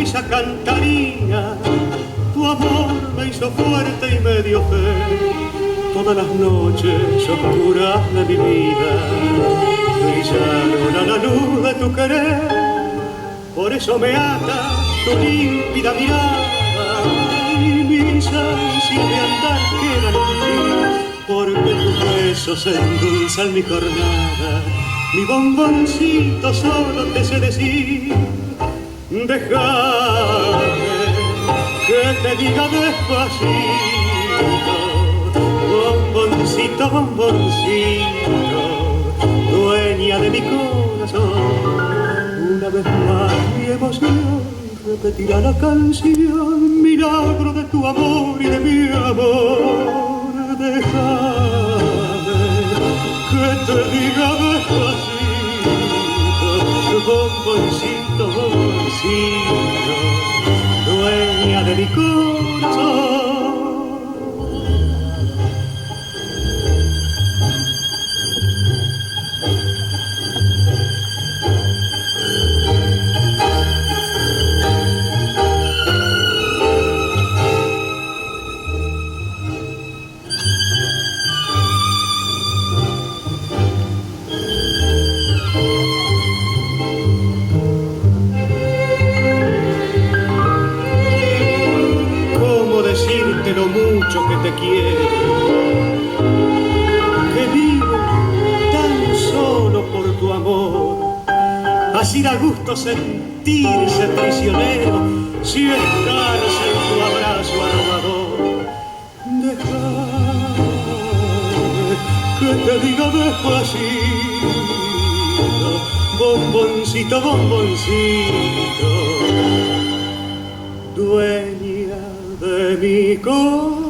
risa cantaría. Tu amor me hizo fuerte y me dio fe. Todas las noches oscuras de mi vida brillaron a la luz de tu querer. Por eso me ata tu límpida mirada y mis ansias de andar quedan en ti. Porque tus besos endulzan mi jornada. Mi bomboncito solo te sé decir. Déjame que te diga despacito. Bomboncito, bomboncito, dueña de mi corazón. Una vez más mi emoción repetirá la canción, milagro de tu amor y de mi amor. Déjame que te diga despacito, bomboncito, bomboncito, dueña de mi corazón. Lo mucho que te quiero, que vivo tan solo por tu amor. Así da gusto sentirse prisionero si es cárcel tu abrazo arrobador. Déjame que te diga despacito, bomboncito, bomboncito, dueña de mi corazón.